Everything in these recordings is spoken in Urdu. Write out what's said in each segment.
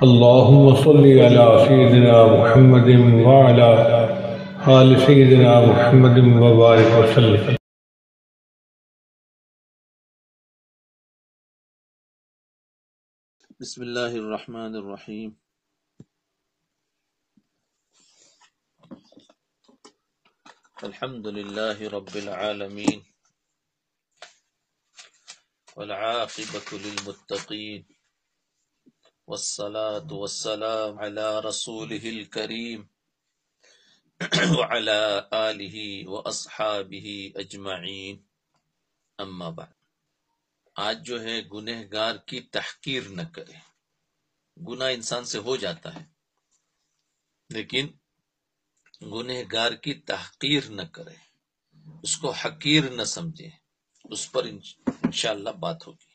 اللهم صل على سيدنا محمد وعلى آل سيدنا محمد وبارك وسلم. بسم اللہ الرحمن الرحیم. الحمد للہ رب العالمین والعاقبۃ للمتقین والصلاة والسلام علی رسولہ الکریم وعلی آلہ واصحابہ اجمعین. اما بعد، آج جو ہے گنہگار کی تحقیر نہ کرے. گناہ انسان سے ہو جاتا ہے لیکن گنہگار کی تحقیر نہ کرے، اس کو حقیر نہ سمجھے. اس پر انشاءاللہ بات ہوگی.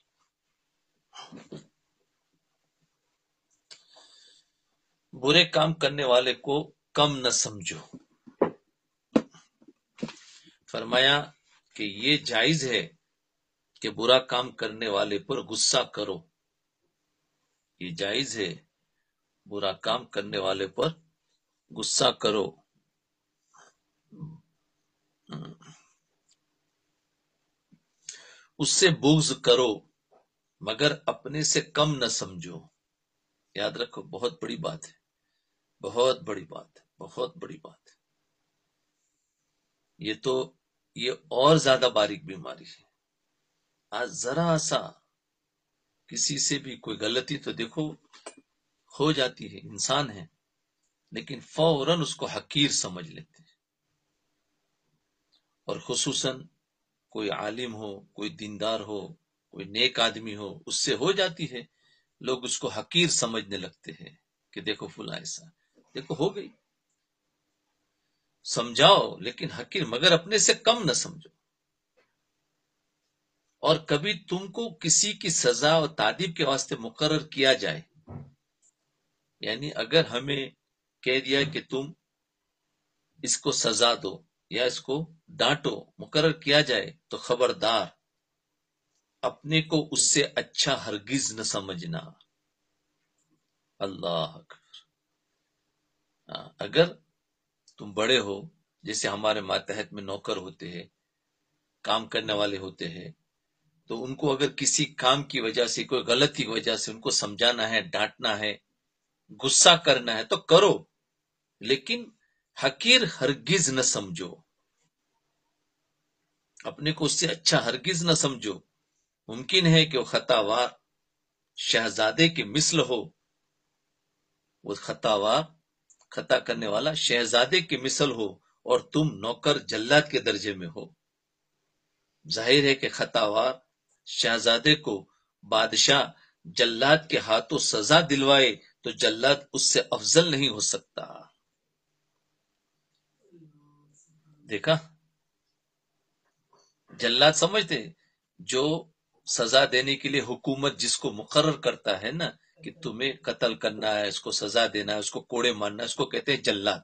برے کام کرنے والے کو کم نہ سمجھو. فرمایا کہ یہ جائز ہے کہ برا کام کرنے والے پر غصہ کرو. یہ جائز ہے برا کام کرنے والے پر غصہ کرو. اس سے بغض کرو مگر اپنے سے کم نہ سمجھو. یاد رکھو، بہت بڑی بات ہے، بہت بڑی بات ہے، بہت بڑی بات ہے. یہ اور زیادہ باریک بیماری ہے. آج ذرا سا کسی سے بھی کوئی غلطی تو دیکھو ہو جاتی ہے، انسان ہے، لیکن فوراً اس کو حقیر سمجھ لیتے ہیں. اور خصوصاً کوئی عالم ہو، کوئی دیندار ہو، کوئی نیک آدمی ہو، اس سے ہو جاتی ہے، لوگ اس کو حقیر سمجھنے لگتے ہیں کہ دیکھو فلاں ایسا، دیکھو ہو گئی. سمجھاؤ لیکن حقیر، مگر اپنے سے کم نہ سمجھو. اور کبھی تم کو کسی کی سزا اور تعدیب کے واسطے مقرر کیا جائے، یعنی اگر ہمیں کہہ دیا کہ تم اس کو سزا دو یا اس کو ڈانٹو، مقرر کیا جائے، تو خبردار اپنے کو اس سے اچھا ہرگز نہ سمجھنا. اللہ اکبر. اگر تم بڑے ہو، جیسے ہمارے ماتحت میں نوکر ہوتے ہیں، کام کرنے والے ہوتے ہیں، تو ان کو اگر کسی کام کی وجہ سے، کوئی غلطی کی وجہ سے ان کو سمجھانا ہے، ڈانٹنا ہے، غصہ کرنا ہے تو کرو، لیکن حقیر ہرگز نہ سمجھو. اپنے کو اس سے اچھا ہرگز نہ سمجھو. ممکن ہے کہ وہ خطا وار شہزادے کی مثل ہو، وہ خطا کرنے والا شہزادے کی مثل ہو اور تم نوکر جلاد کے درجے میں ہو. ظاہر ہے کہ خطا وار شہزادے کو بادشاہ جلاد کے ہاتھوں سزا دلوائے تو جلاد اس سے افضل نہیں ہو سکتا. دیکھا، جلاد سمجھتے جو سزا دینے کے لیے حکومت جس کو مقرر کرتا ہے نا کہ تمہیں قتل کرنا ہے، اس کو سزا دینا ہے، اس کو کوڑے مارنا ہے، اس کو کہتے ہیں جلاد.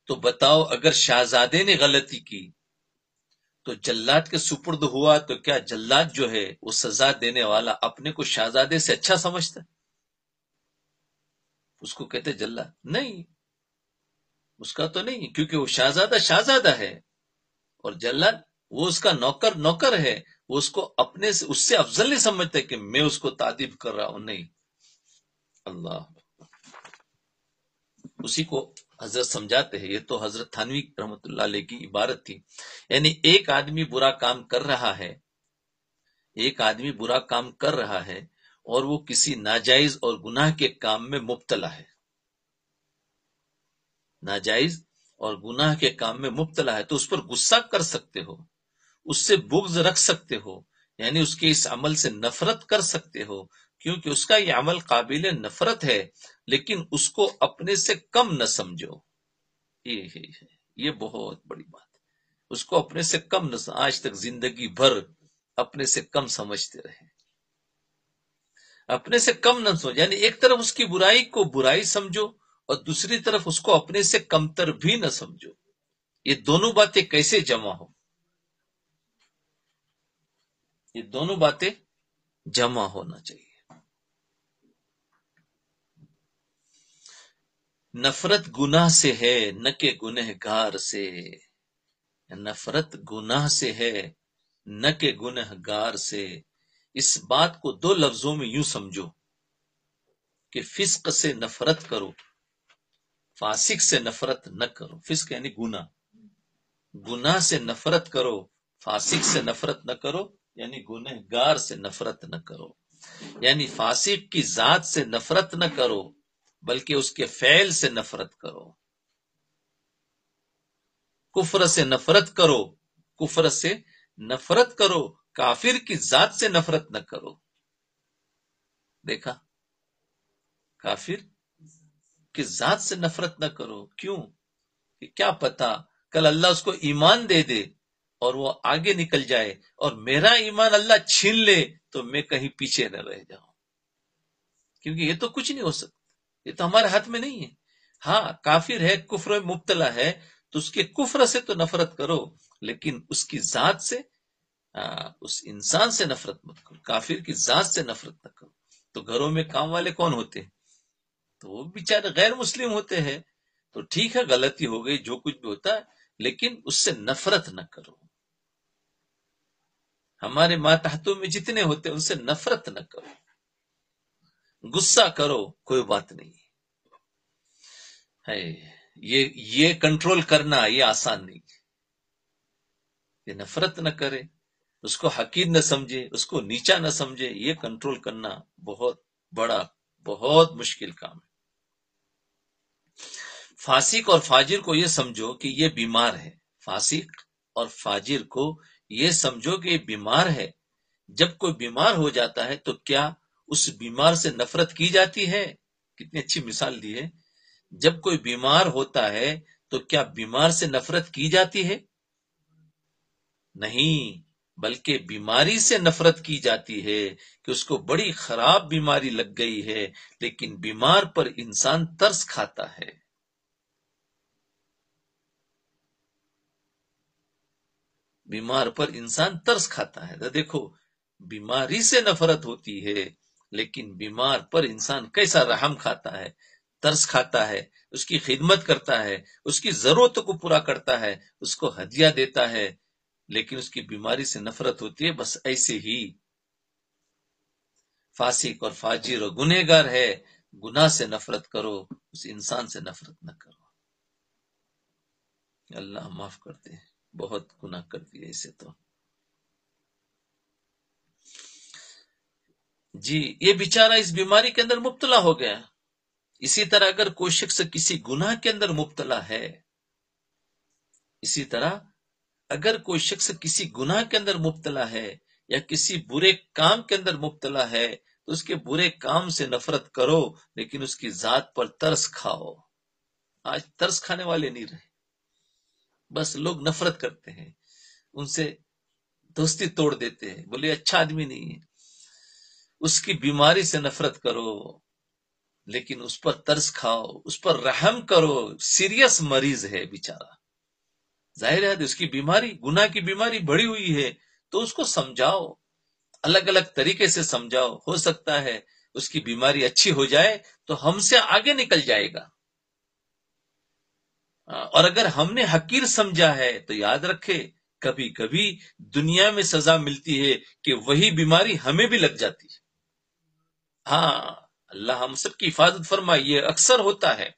تو بتاؤ اگر شہزادے نے غلطی کی تو جلاد کے سپرد ہوا، تو کیا جلاد جو ہے وہ سزا دینے والا اپنے کو شہزادے سے اچھا سمجھتا؟ اس کو کہتے جلاد نہیں، اس کا تو نہیں، کیونکہ وہ شہزادہ ہے، اور جلاد وہ اس کا نوکر ہے. وہ اس کو اپنے سے اس سے افضل نہیں سمجھتے کہ میں اس کو تعدیب کر رہا ہوں. نہیں. اللہ، اسی کو حضرت سمجھاتے ہیں. یہ تو حضرت تھانوی رحمۃ اللہ علیہ کی عبارت تھی. یعنی ایک آدمی برا کام کر رہا ہے، ایک آدمی برا کام کر رہا ہے اور وہ کسی ناجائز اور گناہ کے کام میں مبتلا ہے، ناجائز اور گناہ کے کام میں مبتلا ہے، تو اس پر غصہ کر سکتے ہو، اس سے بغض رکھ سکتے ہو، یعنی اس کے اس عمل سے نفرت کر سکتے ہو، کیونکہ اس کا یہ عمل قابل نفرت ہے، لیکن اس کو اپنے سے کم نہ سمجھو. یہ بہت بڑی بات ہے. اس کو اپنے سے کم نہ آج تک زندگی بھر اپنے سے کم سمجھتے رہے، اپنے سے کم نہ سمجھو. یعنی ایک طرف اس کی برائی کو برائی سمجھو اور دوسری طرف اس کو اپنے سے کمتر بھی نہ سمجھو. یہ دونوں باتیں کیسے جمع ہو؟ یہ دونوں باتیں جمع ہونا چاہیے. نفرت گناہ سے ہے نہ کہ گنہگار سے، نفرت گناہ سے ہے نہ کہ گنہگار سے۔ اس بات کو دو لفظوں میں یوں سمجھو کہ فسق سے نفرت کرو، فاسق سے نفرت نہ کرو۔ فسق یعنی گناہ، گناہ سے نفرت کرو، فاسق سے نفرت نہ کرو، یعنی گنہگار سے نفرت نہ کرو۔ یعنی فاسق کی ذات سے نفرت نہ کرو بلکہ اس کے فعل سے نفرت کرو۔ کفر سے نفرت کرو، کفر سے نفرت کرو، کافر کی ذات سے نفرت نہ کرو۔ دیکھا، کافر کی ذات سے نفرت نہ کرو۔ کیوں؟ کہ کیا پتا کل اللہ اس کو ایمان دے دے اور وہ آگے نکل جائے، اور میرا ایمان اللہ چھین لے تو میں کہیں پیچھے نہ رہ جاؤں، کیونکہ یہ تو کچھ نہیں ہو سکتا، یہ تو ہمارے ہاتھ میں نہیں ہے۔ ہاں، کافر ہے، کفر میں مبتلا ہے، تو اس کے کفر سے تو نفرت کرو، لیکن اس کی ذات سے، اس انسان سے نفرت مت کرو، کافر کی ذات سے نفرت نہ کرو۔ تو گھروں میں کام والے کون ہوتے ہیں؟ تو وہ بیچارے غیر مسلم ہوتے ہیں، تو ٹھیک ہے، غلطی ہو گئی، جو کچھ بھی ہوتا ہے، لیکن اس سے نفرت نہ کرو۔ ہمارے ماتحتوں میں جتنے ہوتے ہیں ان سے نفرت نہ کرو، غصہ کرو، کوئی بات نہیں ہے۔ یہ کنٹرول کرنا یہ آسان نہیں، یہ نفرت نہ کرے، اس کو حقیر نہ سمجھے، اس کو نیچا نہ سمجھے، یہ کنٹرول کرنا بہت بڑا، بہت مشکل کام ہے۔ فاسق اور فاجر کو یہ سمجھو کہ یہ بیمار ہے، فاسق اور فاجر کو یہ سمجھو کہ یہ بیمار ہے۔ جب کوئی بیمار ہو جاتا ہے تو کیا اس بیمار سے نفرت کی جاتی ہے؟ کتنی اچھی مثال دی ہے۔ جب کوئی بیمار ہوتا ہے تو کیا بیمار سے نفرت کی جاتی ہے؟ نہیں، بلکہ بیماری سے نفرت کی جاتی ہے کہ اس کو بڑی خراب بیماری لگ گئی ہے، لیکن بیمار پر انسان ترس کھاتا ہے۔ بیمار پر انسان ترس کھاتا ہے۔ تو دیکھو، بیماری سے نفرت ہوتی ہے، لیکن بیمار پر انسان کیسا رحم کھاتا ہے، ترس کھاتا ہے، اس کی خدمت کرتا ہے، اس کی ضرورتوں کو پورا کرتا ہے، اس کو ہدیہ دیتا ہے، لیکن اس کی بیماری سے نفرت ہوتی ہے۔ بس ایسے ہی فاسق اور فاجر اور گنہگار ہے، گناہ سے نفرت کرو، اس انسان سے نفرت نہ کرو۔ اللہ معاف کرتے ہیں، بہت گناہ کر دیا اسے تو۔ جی، یہ بیچارہ اس بیماری کے اندر مبتلا ہو گیا۔ اسی طرح اگر کوئی شخص کسی گناہ کے اندر مبتلا ہے، اسی طرح اگر کوئی شخص کسی گناہ کے اندر مبتلا ہے یا کسی برے کام کے اندر مبتلا ہے تو اس کے برے کام سے نفرت کرو، لیکن اس کی ذات پر ترس کھاؤ۔ آج ترس کھانے والے نہیں رہے، بس لوگ نفرت کرتے ہیں، ان سے دوستی توڑ دیتے ہیں، بولے اچھا آدمی نہیں ہے۔ اس کی بیماری سے نفرت کرو، لیکن اس پر ترس کھاؤ، اس پر رحم کرو۔ سیریس مریض ہے بیچارہ، ظاہر ہے اس کی بیماری، گناہ کی بیماری بڑی ہوئی ہے، تو اس کو سمجھاؤ، الگ الگ طریقے سے سمجھاؤ، ہو سکتا ہے اس کی بیماری اچھی ہو جائے تو ہم سے آگے نکل جائے گا۔ اور اگر ہم نے حقیر سمجھا ہے تو یاد رکھے، کبھی کبھی دنیا میں سزا ملتی ہے کہ وہی بیماری ہمیں بھی لگ جاتی ہے۔ ہاں، اللہ ہم سب کی حفاظت فرمائے، یہ اکثر ہوتا ہے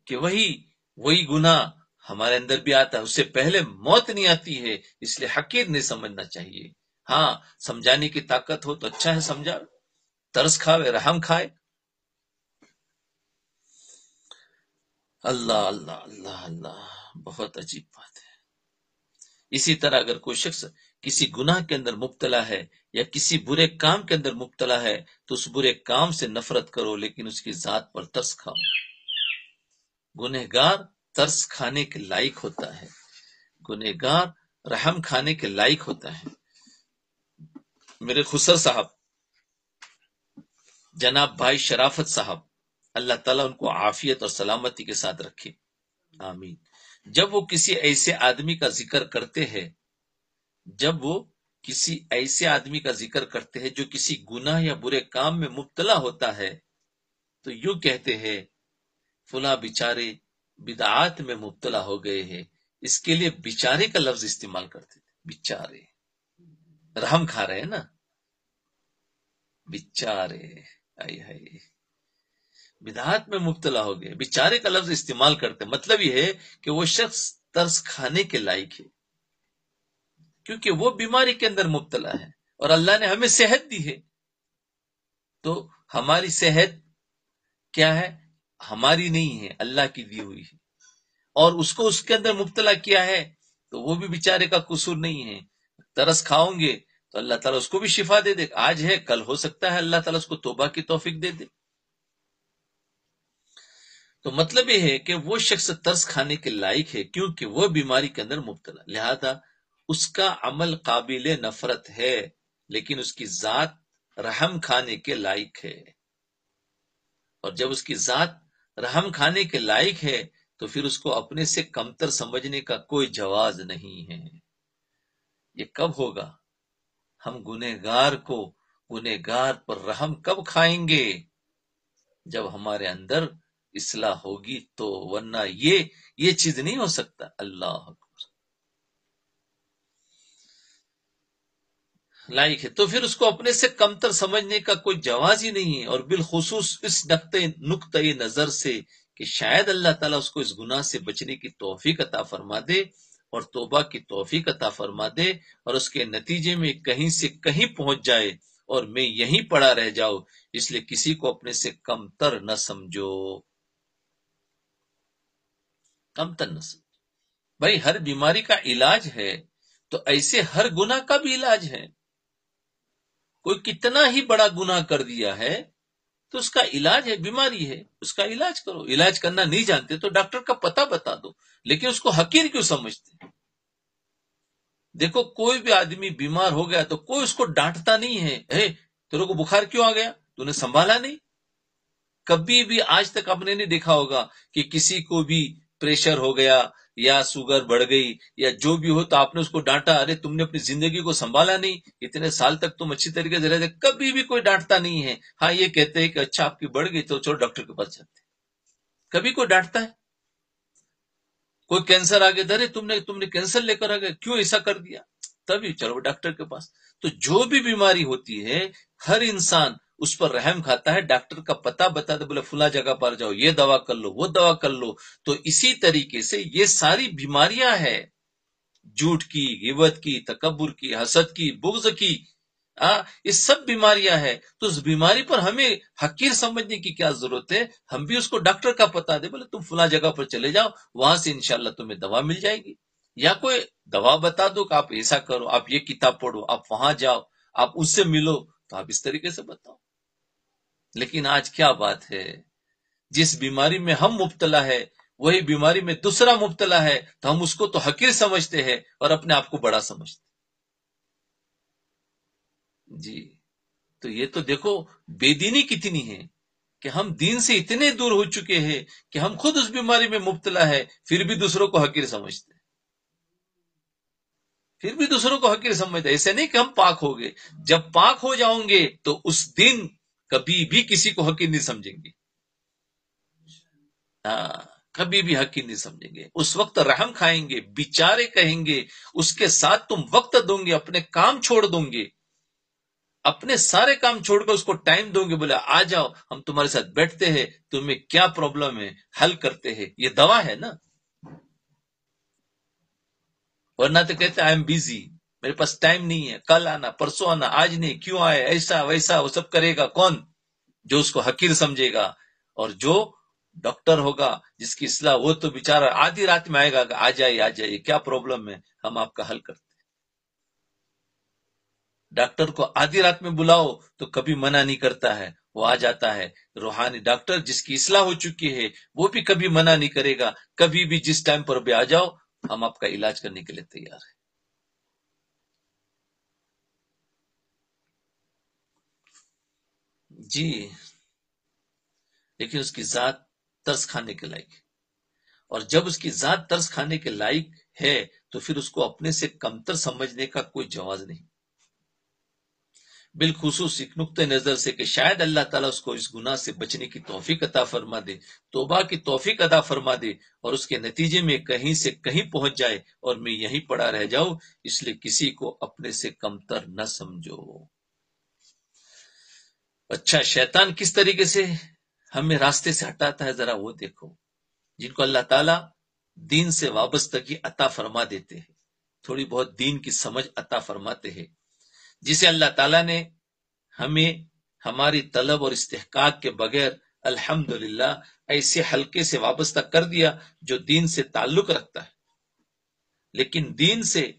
کہ وہی گناہ ہمارے اندر بھی آتا ہے، اس سے پہلے موت نہیں آتی ہے، اس لیے حقیر نہیں سمجھنا چاہیے۔ ہاں، سمجھانے کی طاقت ہو تو اچھا ہے، سمجھا، ترس کھاوے، رحم کھائے۔ اللہ اللہ اللہ اللہ، بہت عجیب بات ہے۔ اسی طرح اگر کوئی شخص کسی گناہ کے اندر مبتلا ہے یا کسی برے کام کے اندر مبتلا ہے تو اس برے کام سے نفرت کرو، لیکن اس کی ذات پر ترس کھاؤ۔ گنہگار ترس کھانے کے لائق ہوتا ہے، گنہگار رحم کھانے کے لائق ہوتا ہے۔ میرے خسر صاحب، جناب بھائی شرافت صاحب، اللہ تعالیٰ ان کو عافیت اور سلامتی کے ساتھ رکھے، آمین۔ جب وہ کسی ایسے آدمی کا ذکر کرتے ہیں، جب وہ کسی ایسے آدمی کا ذکر کرتے ہیں جو کسی گناہ یا برے کام میں مبتلا ہوتا ہے، تو یوں کہتے ہیں فلاں بیچارے بدعات میں مبتلا ہو گئے ہیں، اس کے لیے بیچارے کا لفظ استعمال کرتے تھے، بیچارے، رحم کھا رہے ہیں نا، بیچارے، آئی ہائی، بدعات میں مبتلا ہو گئے، بیچارے کا لفظ استعمال کرتے، مطلب یہ ہے کہ وہ شخص ترس کھانے کے لائق ہے، کیونکہ وہ بیماری کے اندر مبتلا ہے، اور اللہ نے ہمیں صحت دی ہے، تو ہماری صحت کیا ہے؟ ہماری نہیں ہے، اللہ کی دی ہوئی ہے، اور اس کو اس کے اندر مبتلا کیا ہے تو وہ بھی بیچارے کا قصور نہیں ہے۔ ترس کھاؤں گے تو اللہ تعالیٰ اس کو بھی شفا دے دے، آج ہے کل ہو سکتا ہے اللہ تعالیٰ اس کو توبہ کی توفیق دے دے۔ تو مطلب یہ ہے کہ وہ شخص ترس کھانے کے لائق ہے کیونکہ وہ بیماری کے اندر مبتلا، لہذا اس کا عمل قابل نفرت ہے، لیکن اس کی ذات رحم کھانے کے لائق ہے، اور جب اس کی ذات رحم کھانے کے لائق ہے تو پھر اس کو اپنے سے کمتر سمجھنے کا کوئی جواز نہیں ہے۔ یہ کب ہوگا؟ ہم گنہگار پر رحم کب کھائیں گے؟ جب ہمارے اندر اصلاح ہوگی تو، ورنہ یہ چیز نہیں ہو سکتا۔ اللہ اکبر، لائق ہے تو پھر اس کو اپنے سے کمتر سمجھنے کا کوئی جواز ہی نہیں ہے، اور بالخصوص اس نقطۂ نظر سے کہ شاید اللہ تعالیٰ اس کو اس گناہ سے بچنے کی توفیق عطا فرما دے اور توبہ کی توفیق عطا فرما دے، اور اس کے نتیجے میں کہیں سے کہیں پہنچ جائے اور میں یہیں پڑا رہ جاؤ، اس لیے کسی کو اپنے سے کمتر نہ سمجھو، کمتر نہ سمجھو۔ بھائی ہر بیماری کا علاج ہے، تو ایسے ہر گناہ کا بھی علاج ہے۔ کوئی کتنا ہی بڑا گناہ کر دیا ہے تو اس کا علاج ہے، بیماری ہے، اس کا علاج کرو۔ علاج کرنا نہیں جانتے تو ڈاکٹر کا پتہ بتا دو، لیکن اس کو حقیر کیوں سمجھتے ہیں؟ دیکھو کوئی بھی آدمی بیمار ہو گیا تو کوئی اس کو ڈانٹتا نہیں ہے، تیرے کو بخار کیوں آ گیا، تو نے سنبھالا نہیں۔ کبھی بھی آج تک آپ نے نہیں دیکھا ہوگا کہ کسی کو بھی پریشر ہو گیا یا شوگر بڑھ گئی یا جو بھی ہو تو آپ نے اس کو ڈانٹا، ارے تم نے اپنی زندگی کو سنبھالا نہیں، اتنے سال تک تم اچھی طریقے سے رہتے، کبھی بھی کوئی ڈانٹتا نہیں ہے۔ ہاں یہ کہتے ہیں کہ اچھا آپ کی بڑھ گئی تو چلو ڈاکٹر کے پاس جاتے، کبھی کوئی ڈانٹتا ہے؟ کوئی کینسر آ گیا، ارے تم نے کینسر لے کر آ گئے، کیوں ایسا کر دیا؟ تبھی چلو ڈاکٹر کے پاس۔ تو جو بھی بیماری ہوتی ہے ہر انسان اس پر رحم کھاتا ہے، ڈاکٹر کا پتہ بتا دے، بولے فلاں جگہ پر جاؤ، یہ دوا کر لو، وہ دوا کر لو۔ تو اسی طریقے سے یہ ساری بیماریاں ہیں، جھوٹ کی، غیبت کی، تکبر کی، حسد کی، بغض کی، یہ سب بیماریاں ہیں۔ تو اس بیماری پر ہمیں حقیر سمجھنے کی کیا ضرورت ہے؟ ہم بھی اس کو ڈاکٹر کا پتہ دے، بولے تم فلاں جگہ پر چلے جاؤ، وہاں سے انشاءاللہ تمہیں دوا مل جائے گی، یا کوئی دوا بتا دو کہ آپ ایسا کرو، آپ یہ کتاب پڑھو، آپ وہاں جاؤ، آپ اس سے ملو، تو آپ اس طریقے سے بتاؤ۔ لیکن آج کیا بات ہے، جس بیماری میں ہم مبتلا ہے وہی بیماری میں دوسرا مبتلا ہے تو ہم اس کو تو حقیر سمجھتے ہیں اور اپنے آپ کو بڑا سمجھتے ہیں۔ جی، تو یہ تو دیکھو بے دینی کتنی ہے کہ ہم دین سے اتنے دور ہو چکے ہیں کہ ہم خود اس بیماری میں مبتلا ہے پھر بھی دوسروں کو حقیر سمجھتے ہیں، پھر بھی دوسروں کو حقیر سمجھتے ہیں۔ ایسے نہیں کہ ہم پاک ہو گئے، جب پاک ہو جاؤں گے تو اس دن کبھی بھی کسی کو حقیر نہیں سمجھیں گے، کبھی بھی حقیر نہیں سمجھیں گے۔ اس وقت رحم کھائیں گے، بیچارے کہیں گے، اس کے ساتھ تم وقت دوں گے، اپنے کام چھوڑ دوں گے، اپنے سارے کام چھوڑ کر اس کو ٹائم دوں گے، بولے آ جاؤ ہم تمہارے ساتھ بیٹھتے ہیں، تمہیں کیا پرابلم ہے حل کرتے ہیں، یہ دوا ہے نا۔ ورنہ تو کہتے آئی ایم بیزی، میرے پاس ٹائم نہیں ہے، کل آنا، پرسوں آنا، آج نہیں، کیوں آئے، ایسا ویسا، وہ سب کرے گا کون؟ جو اس کو حقیر سمجھے گا۔ اور جو ڈاکٹر ہوگا جس کی اصلاح، وہ تو بیچارہ آدھی رات میں آئے گا کہ آ جائیے کیا پرابلم ہے، ہم آپ کا حل کرتے ہیں۔ ڈاکٹر کو آدھی رات میں بلاؤ تو کبھی منع نہیں کرتا ہے، وہ آ جاتا ہے۔ روحانی ڈاکٹر جس کی اصلاح ہو چکی ہے وہ بھی کبھی منع نہیں کرے گا، کبھی بھی جس ٹائم پر بھی آ جاؤ، ہم آپ کا علاج کرنے کے لیے تیار ہیں۔ جی، لیکن اس کی ذات ترس کھانے کے لائق ہے، اور جب اس کی ذات ترس کھانے کے لائق ہے تو پھر اس کو اپنے سے کمتر سمجھنے کا کوئی جواز نہیں۔ بالخصوص ایک نقطۂ نظر سے کہ شاید اللہ تعالیٰ اس کو اس گناہ سے بچنے کی توفیق عطا فرما دے، توبہ کی توفیق عطا فرما دے، اور اس کے نتیجے میں کہیں سے کہیں پہنچ جائے اور میں یہیں پڑا رہ جاؤں، اس لیے کسی کو اپنے سے کمتر نہ سمجھو۔ اچھا، شیطان کس طریقے سے ہمیں راستے سے ہٹاتا ہے ذرا وہ دیکھو۔ جن کو اللہ تعالیٰ دین سے وابستگی عطا فرما دیتے ہیں، تھوڑی بہت دین کی سمجھ عطا فرماتے ہیں، جسے اللہ تعالیٰ نے ہمیں ہماری طلب اور استحقاق کے بغیر الحمدللہ ایسے حلقے سے وابستہ کر دیا جو دین سے تعلق رکھتا ہے۔ لیکن دین سے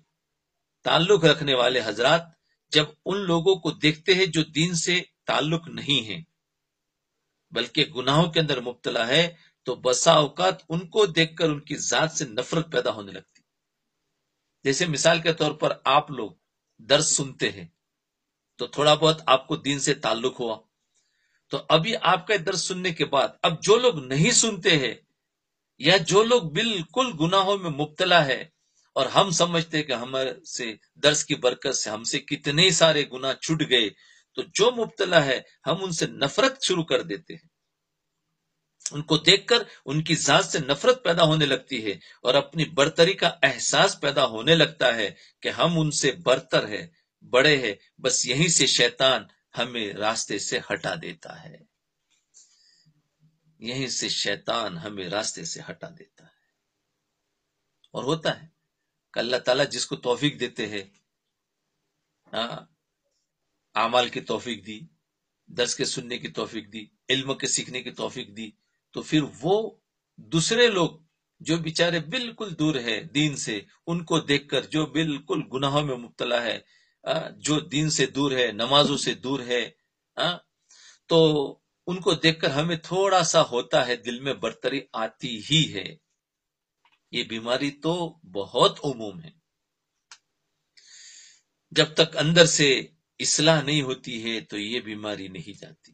تعلق رکھنے والے حضرات جب ان لوگوں کو دیکھتے ہیں جو دین سے تعلق نہیں ہیں بلکہ گناہوں کے اندر مبتلا ہے، تو بسا اوقات ان کو دیکھ کر ان کی ذات سے نفرت پیدا ہونے لگتی۔ جیسے مثال کے طور پر آپ لوگ درس سنتے ہیں تو تھوڑا بہت آپ کو دین سے تعلق ہوا، تو ابھی آپ کا درس سننے کے بعد اب جو لوگ نہیں سنتے ہیں یا جو لوگ بالکل گناہوں میں مبتلا ہے، اور ہم سمجھتے کہ ہمارے سے درس کی برکت سے ہم سے کتنے سارے گناہ چھٹ گئے، تو جو مبتلا ہے ہم ان سے نفرت شروع کر دیتے ہیں، ان کو دیکھ کر ان کی ذات سے نفرت پیدا ہونے لگتی ہے اور اپنی برتری کا احساس پیدا ہونے لگتا ہے کہ ہم ان سے برتر ہے، بڑے ہیں۔ بس یہیں سے شیطان ہمیں راستے سے ہٹا دیتا ہے، یہیں سے شیطان ہمیں راستے سے ہٹا دیتا ہے۔ اور ہوتا ہے کہ اللہ تعالیٰ جس کو توفیق دیتے ہیں، اعمال کی توفیق دی، درس کے سننے کی توفیق دی، علم کے سیکھنے کی توفیق دی، تو پھر وہ دوسرے لوگ جو بیچارے بالکل دور ہے دین سے، ان کو دیکھ کر جو بالکل گناہوں میں مبتلا ہے، جو دین سے دور ہے، نمازوں سے دور ہے، تو ان کو دیکھ کر ہمیں تھوڑا سا ہوتا ہے، دل میں برتری آتی ہی ہے۔ یہ بیماری تو بہت عموم ہے۔ جب تک اندر سے اصلاح نہیں ہوتی ہے تو یہ بیماری نہیں جاتی۔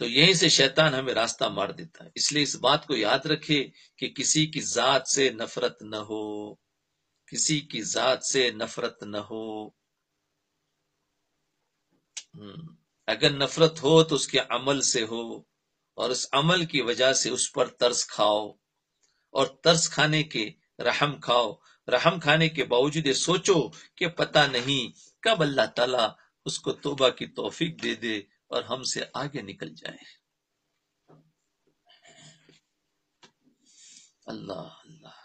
تو یہیں سے شیطان ہمیں راستہ مار دیتا ہے۔ اس لیے اس بات کو یاد رکھے کہ کسی کی ذات سے نفرت نہ ہو، کسی کی ذات سے نفرت نہ ہو۔ اگر نفرت ہو تو اس کے عمل سے ہو، اور اس عمل کی وجہ سے اس پر ترس کھاؤ، اور ترس کھانے کے رحم کھاؤ، رحم کھانے کے باوجود یہ سوچو کہ پتہ نہیں کب اللہ تعالیٰ اس کو توبہ کی توفیق دے دے اور ہم سے آگے نکل جائے۔ اللہ اللہ،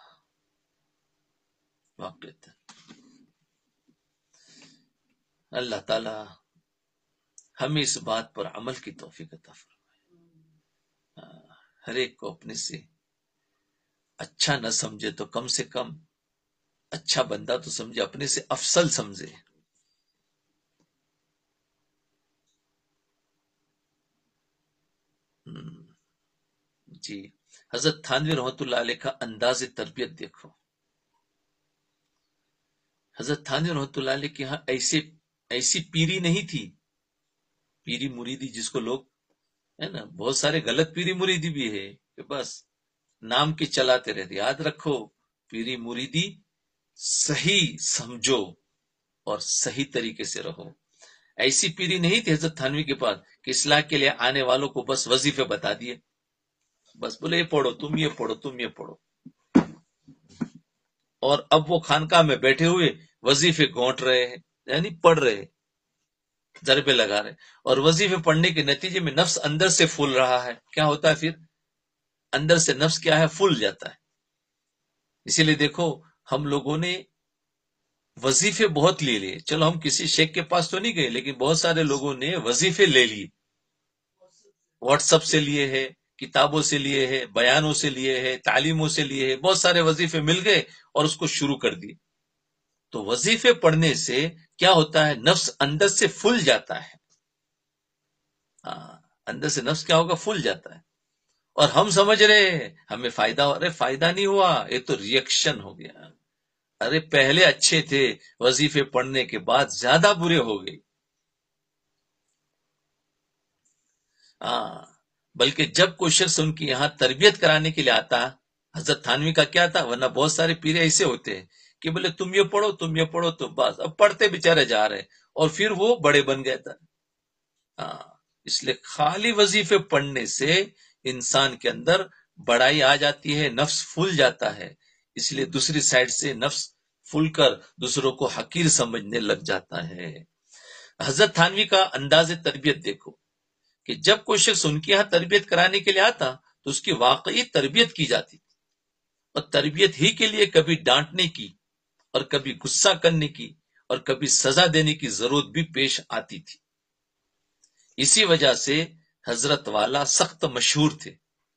واقعات اللہ تعالیٰ ہمیں اس بات پر عمل کی توفیق عطا فرمائے۔ ہر ایک کو اپنے سے اچھا نہ سمجھے تو کم سے کم اچھا بندہ تو سمجھے، اپنے سے افضل سمجھے۔ جی، حضرت تھانوی رحمۃ اللہ علیہ کا انداز تربیت دیکھو۔ حضرت تھانوی رحمۃ اللہ علیہ کے یہاں ایسی پیری نہیں تھی، پیری مریدی جس کو لوگ ہے نا، بہت سارے غلط پیری مریدی بھی ہے کہ بس نام کے چلاتے رہتے۔ یاد رکھو، پیری مریدی صحیح سمجھو اور صحیح طریقے سے رہو۔ ایسی پیری نہیں تھی حضرت تھانوی کے پاس کہ اصلاح کے لیے آنے والوں کو بس وظیفے بتا دیے، بس بولے یہ پڑھو تم، یہ پڑھو تم، یہ پڑھو، اور اب وہ خانقاہ میں بیٹھے ہوئے وظیفے گھونٹ رہے ہیں، یعنی پڑھ رہے، ضربے لگا رہے، اور وظیفے پڑھنے کے نتیجے میں نفس اندر سے پھول رہا ہے۔ کیا ہوتا ہے پھر؟ اندر سے نفس کیا ہے؟ پھول جاتا ہے۔ اسی لیے دیکھو، ہم لوگوں نے وظیفے بہت لے لیے، چلو ہم کسی شیخ کے پاس تو نہیں گئے، لیکن بہت سارے لوگوں نے وظیفے لے لیے، واٹس ایپ سے لیے ہیں، کتابوں سے لیے ہیں، بیانوں سے لیے ہیں، تعلیموں سے لیے ہیں، بہت سارے وظیفے مل گئے اور اس کو شروع کر دیے۔ تو وظیفے پڑھنے سے کیا ہوتا ہے؟ نفس اندر سے پھول جاتا ہے۔ اندر سے نفس کیا ہوگا؟ پھول جاتا ہے، اور ہم سمجھ رہے ہیں ہمیں فائدہ ہو، ارے فائدہ نہیں ہوا، یہ تو ریئیکشن ہو گیا۔ ارے پہلے اچھے تھے، وظیفے پڑھنے کے بعد زیادہ برے ہو گئے۔ بلکہ جب کوئی شخص ان کی یہاں تربیت کرانے کے لیے آتا، حضرت تھانوی کا کیا تھا، ورنہ بہت سارے پیرے ایسے ہوتے ہیں کہ بولے تم یہ پڑھو تو بس اب پڑھتے بیچارے جا رہے اور پھر وہ بڑے بن گئے تھا. اس لیے خالی وظیفے پڑھنے سے انسان کے اندر بڑائی آ جاتی ہے، نفس پھول جاتا ہے. اس لیے دوسری سائڈ سے نفس پھول کر دوسروں کو حقیر سمجھنے لگ جاتا ہے. حضرت تھانوی کا انداز تربیت دیکھو کہ جب کوئی شخص ان کے یہاں تربیت کرانے کے لیے آتا تو اس کی واقعی تربیت کی جاتی اور تربیت ہی کے لیے کبھی ڈانٹنے کی اور کبھی غصہ کرنے کی اور کبھی سزا دینے کی ضرورت بھی پیش آتی تھی. اسی وجہ سے حضرت والا سخت مشہور تھے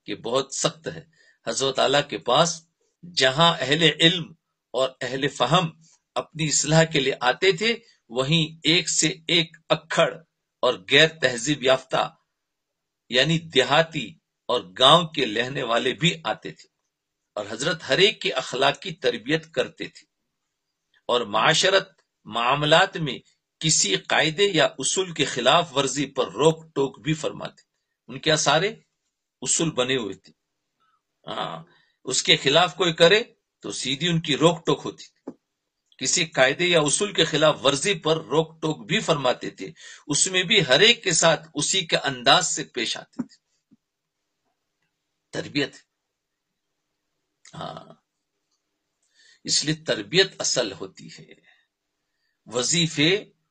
کہ بہت سخت ہے. حضرت والا کے پاس جہاں اہل علم اور اہل فہم اپنی اصلاح کے لیے آتے تھے وہیں ایک سے ایک اکھڑ اور غیر تہذیب یافتہ یعنی دیہاتی اور گاؤں کے رہنے والے بھی آتے تھے اور حضرت ہر ایک کی اخلاق کی تربیت کرتے تھے اور معاملات میں کسی قاعدے یا اصول کے خلاف ورزی پر روک ٹوک بھی فرماتے. ان کے سارے اصول بنے ہوئے تھے. اس کے خلاف کوئی کرے تو سیدھی ان کی روک ٹوک ہوتی تھی. کسی قاعدے یا اصول کے خلاف ورزی پر روک ٹوک بھی فرماتے تھے. اس میں بھی ہر ایک کے ساتھ اسی کے انداز سے پیش آتے تھے. تربیت اس لیے تربیت اصل ہوتی ہے.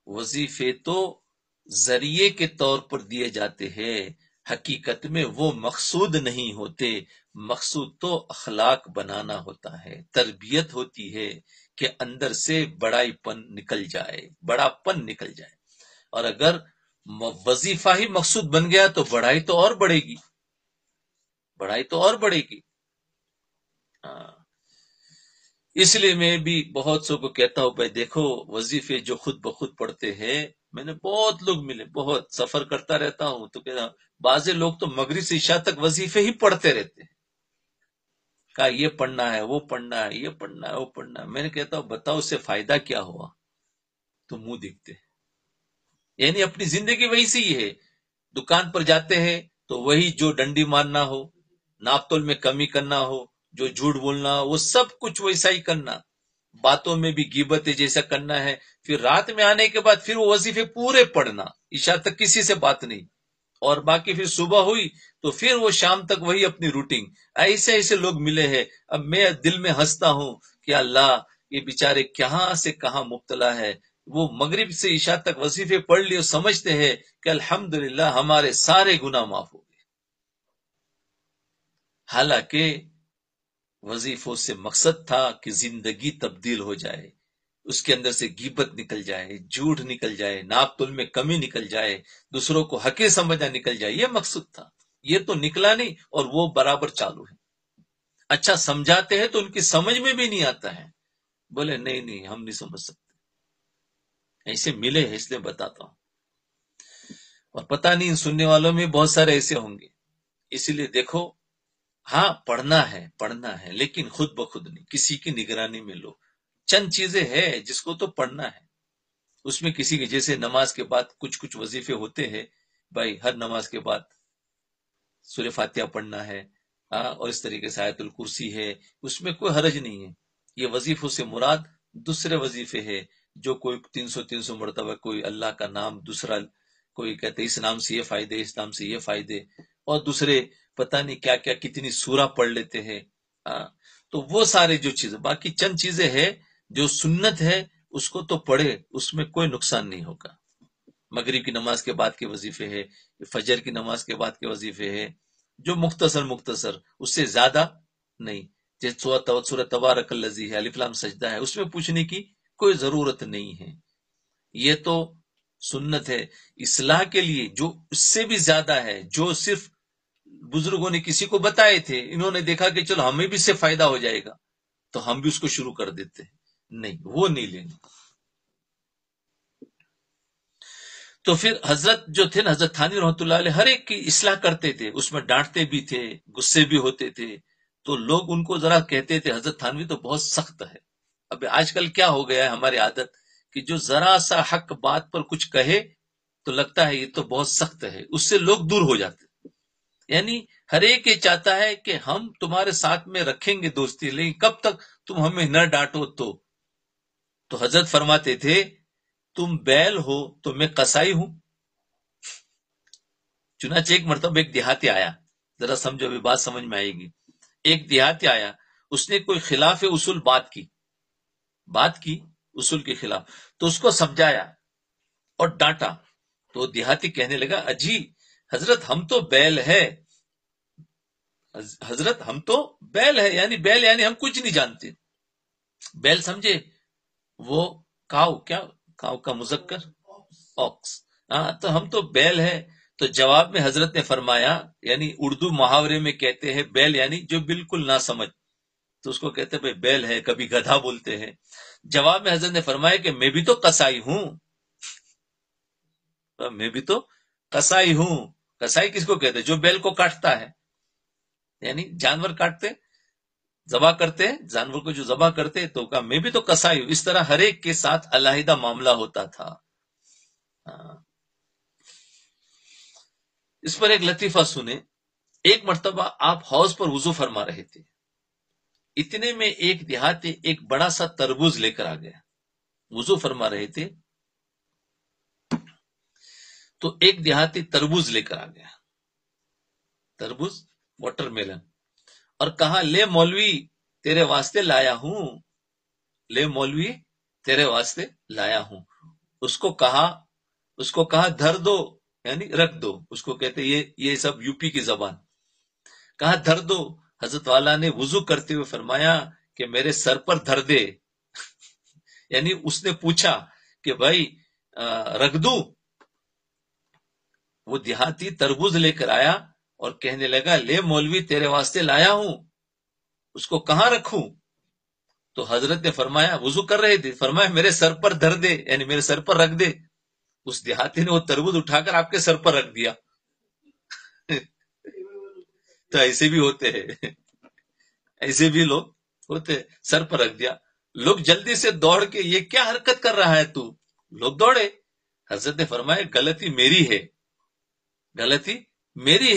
وظیفے تو ذریعے کے طور پر دیے جاتے ہیں، حقیقت میں وہ مقصود نہیں ہوتے. مقصود تو اخلاق بنانا ہوتا ہے، تربیت ہوتی ہے کہ اندر سے بڑا پن نکل جائے. اور اگر وظیفہ ہی مقصود بن گیا تو بڑائی تو اور بڑھے گی. اس لیے میں بھی بہت سو کو کہتا ہوں بھائی دیکھو وظیفے جو خود بخود پڑھتے ہیں، میں نے بہت لوگ ملے، بہت سفر کرتا رہتا ہوں تو کہتا بعض لوگ تو مغرب سے عشاء تک وظیفے ہی پڑھتے رہتے ہیں. کہا یہ پڑھنا ہے، وہ پڑھنا ہے، یہ پڑھنا ہے، وہ پڑھنا ہے. میں نے کہتا ہوں بتاؤ اس سے فائدہ کیا ہوا؟ تو منہ دکھتے. یعنی اپنی زندگی وہی سے ہی ہے. دکان پر جاتے ہیں تو وہی جو ڈنڈی مارنا ہو، ناپ تول میں کمی کرنا ہو، جو جھوٹ بولنا ہو، وہ سب کچھ ویسا ہی کرنا. باتوں میں بھی غیبت جیسا کرنا ہے. پھر رات میں آنے کے بعد پھر وہ وظیفے پورے پڑھنا، عشاء تک کسی سے بات نہیں، اور باقی پھر صبح ہوئی تو پھر وہ شام تک وہی اپنی روٹین. ایسے لوگ ملے ہیں. اب میں دل میں ہنستا ہوں کہ اللہ یہ بیچارے کہاں سے کہاں مبتلا ہے. وہ مغرب سے عشاء تک وظیفے پڑھ لیے اور سمجھتے ہیں کہ الحمدللہ ہمارے سارے گناہ معاف ہو گئے. حالانکہ وظیفوں سے مقصد تھا کہ زندگی تبدیل ہو جائے، اس کے اندر سے غیبت نکل جائے، جھوٹ نکل جائے، ناپ تول میں کمی نکل جائے، دوسروں کو حقیر سمجھنا نکل جائے. یہ مقصد تھا. یہ تو نکلا نہیں اور وہ برابر چالو ہے. اچھا سمجھاتے ہیں تو ان کی سمجھ میں بھی نہیں آتا ہے. بولے نہیں ہم نہیں سمجھ سکتے. ایسے ملے ہیں اس لیے بتاتا ہوں. اور پتہ نہیں ان سننے والوں میں بہت سارے ایسے ہوں گے. اسی لیے دیکھو پڑھنا ہے لیکن خود بخود نہیں، کسی کی نگرانی میں لو. چند چیزیں ہیں جس کو تو پڑھنا ہے. اس میں کسی کے جیسے نماز کے بعد کچھ وظیفے ہوتے ہیں بھائی، ہر نماز کے بعد سورہ فاتحہ پڑھنا ہے اور اس طریقے سے آیت الکرسی ہے. اس میں کوئی حرج نہیں ہے. یہ وظیفوں سے مراد دوسرے وظیفے ہے جو کوئی 300 مرتبہ کوئی اللہ کا نام، دوسرا کوئی کہتے اس نام سے یہ فائدے، اس نام سے یہ فائدے، اور دوسرے پتہ نہیں کیا کتنی سورہ پڑھ لیتے ہیں. تو وہ سارے جو چیزیں، باقی چند چیزیں ہیں جو سنت ہے اس کو تو پڑھے، اس میں کوئی نقصان نہیں ہوگا. مغرب کی نماز کے بعد کے وظیفے ہے، فجر کی نماز کے بعد کے وظیفے ہے جو مختصر اس سے زیادہ نہیں. جیسے سورۃ تبارک الذی ہے، الف لام سجدہ ہے، اس میں پوچھنے کی کوئی ضرورت نہیں ہے. یہ تو سنت ہے. اصلاح کے لیے جو اس سے بھی زیادہ ہے، جو صرف بزرگوں نے کسی کو بتائے تھے، انہوں نے دیکھا کہ چلو ہمیں بھی اس سے فائدہ ہو جائے گا تو ہم بھی اس کو شروع کر دیتے ہیں. نہیں، وہ نہیں لینا. تو پھر حضرت جو تھے نا، حضرت تھانوی رحمۃ اللہ علیہ ہر ایک کی اصلاح کرتے تھے. اس میں ڈانٹتے بھی تھے، غصے بھی ہوتے تھے. تو لوگ ان کو ذرا کہتے تھے حضرت تھانوی تو بہت سخت ہے. اب آج کل کیا ہو گیا ہے ہماری عادت کہ جو ذرا سا حق بات پر کچھ کہے تو لگتا ہے یہ تو بہت سخت ہے، اس سے لوگ دور ہو جاتے. یعنی ہر ایک یہ چاہتا ہے کہ ہم تمہارے ساتھ میں رکھیں گے دوستی، لیکن کب تک تم ہمیں نہ ڈانٹو تو تو حضرت فرماتے تھے تم بیل ہو تو میں قصائی ہوں. چنانچہ ایک مرتبہ ایک دیہاتی آیا، ذرا سمجھو ابھی بات سمجھ میں آئے گی. ایک دیہاتی آیا، اس نے کوئی خلاف اصول بات کی اصول کے خلاف، تو اس کو سمجھایا اور ڈانٹا. تو دیہاتی کہنے لگا اجی حضرت ہم تو بیل ہے، یعنی بیل یعنی ہم کچھ نہیں جانتے. بیل سمجھے وہ کاؤ کا مذکر اوکس. تو ہم تو بیل ہے. تو جواب میں حضرت نے فرمایا، یعنی اردو محاورے میں کہتے ہیں بیل یعنی جو بالکل نہ سمجھ، تو اس کو کہتے ہیں بھائی بیل ہے، کبھی گدھا بولتے ہیں. جواب میں حضرت نے فرمایا کہ میں بھی تو قصائی ہوں. قصائی کس کو کہتے ہیں؟ جو بیل کو کاٹتا ہے، یعنی جانور کاٹتے ذبح کرتے ہیں، جانور کو جو ذبح کرتے، تو کہا میں بھی تو قصائی ہوں. اس طرح ہر ایک کے ساتھ علیحدہ معاملہ ہوتا تھا. اس پر ایک لطیفہ سنیں. ایک مرتبہ آپ حوض پر وضو فرما رہے تھے، اتنے میں ایک دیہاتی ایک بڑا سا تربوز لے کر آ گیا. وضو فرما رہے تھے تو ایک دیہاتی تربوز لے کر آ گیا، تربوز واٹر میلن، اور کہا لے مولوی تیرے واسطے لایا ہوں، اس کو کہا دھر دو، یعنی رکھ دو. اس کو کہتے یہ سب یو پی کی زبان. کہا دھر دو. حضرت والا نے وضو کرتے ہوئے فرمایا کہ میرے سر پر دھر دے. یعنی اس نے پوچھا کہ بھائی رکھ دوں. وہ دیہاتی تربوز لے کر آیا اور کہنے لگا لے مولوی تیرے واسطے لایا ہوں، اس کو کہاں رکھوں؟ تو حضرت نے فرمایا، وضو کر رہے تھے، فرمایا میرے سر پر دھر دے، یعنی میرے سر پر رکھ دے. اس دیہاتی نے وہ تربوز اٹھا کر آپ کے سر پر رکھ دیا. تو ایسے بھی ہوتے ہیں، ایسے بھی لوگ ہوتے، سر پر رکھ دیا. لوگ جلدی سے دوڑ کے یہ کیا حرکت کر رہا ہے تو؟ لوگ دوڑے. حضرت نے فرمایا غلطی میری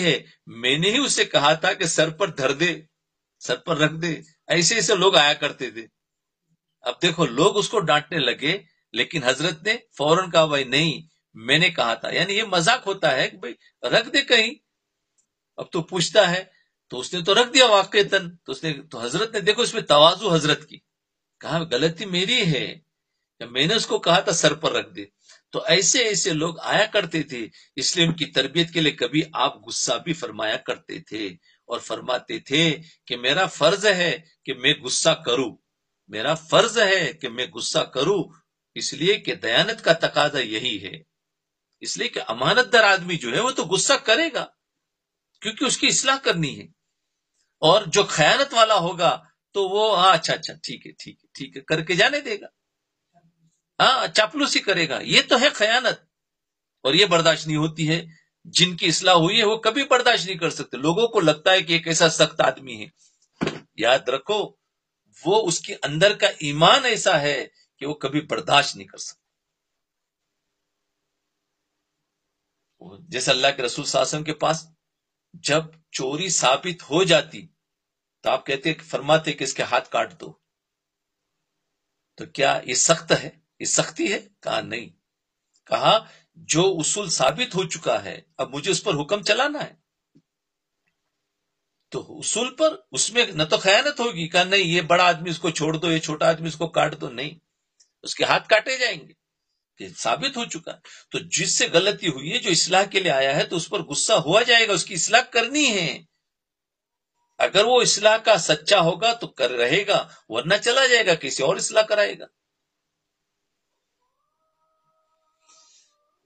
ہے، میں نے ہی اسے کہا تھا کہ سر پر دھر دے، سر پر رکھ دے. ایسے لوگ آیا کرتے تھے. اب دیکھو لوگ اس کو ڈانٹنے لگے، لیکن حضرت نے فوراً کہا بھائی نہیں میں نے کہا تھا. یعنی یہ مذاق ہوتا ہے کہ بھائی رکھ دے کہیں. اب تو پوچھتا ہے تو اس نے تو رکھ دیا واقعتاً. تو حضرت نے دیکھو اس میں تواضع حضرت کی، کہا غلطی میری ہے، میں نے اس کو کہا تھا سر پر رکھ دے. تو ایسے لوگ آیا کرتے تھے. اس لیے ان کی تربیت کے لیے کبھی آپ غصہ بھی فرمایا کرتے تھے اور فرماتے تھے کہ میرا فرض ہے کہ میں غصہ کروں، اس لیے کہ دیانت کا تقاضا یہی ہے. اس لیے کہ امانت دار آدمی جو ہے وہ تو غصہ کرے گا کیونکہ اس کی اصلاح کرنی ہے. اور جو خیانت والا ہوگا تو وہ اچھا ٹھیک ہے کر کے جانے دے گا، چاپلوسی کرے گا. یہ تو ہے خیانت، اور یہ برداشت نہیں ہوتی ہے. جن کی اصلاح ہوئی ہے وہ کبھی برداشت نہیں کر سکتے. لوگوں کو لگتا ہے کہ ایک ایسا سخت آدمی ہے، یاد رکھو وہ اس کے اندر کا ایمان ایسا ہے کہ وہ کبھی برداشت نہیں کر سکتا. جیسے اللہ کے رسول صلی اللہ علیہ وسلم کے پاس جب چوری ثابت ہو جاتی تو آپ فرماتے کہ اس کے ہاتھ کاٹ دو. تو کیا یہ سخت ہے، یہ سختی ہے؟ کہا نہیں. کہا جو اصول ثابت ہو چکا ہے اب مجھے اس پر حکم چلانا ہے. تو اصول پر اس میں نہ تو خیانت ہوگی. کہا نہیں یہ بڑا آدمی اس کو چھوڑ دو، یہ چھوٹا آدمی اس کو کاٹ دو. نہیں، اس کے ہاتھ کاٹے جائیں گے کہ ثابت ہو چکا. تو جس سے غلطی ہوئی ہے، جو اصلاح کے لیے آیا ہے، تو اس پر غصہ ہوا جائے گا، اس کی اصلاح کرنی ہے. اگر وہ اصلاح کا سچا ہوگا تو کر رہے گا، ورنہ چلا جائے گا، کسی اور اصلاح کرائے گا.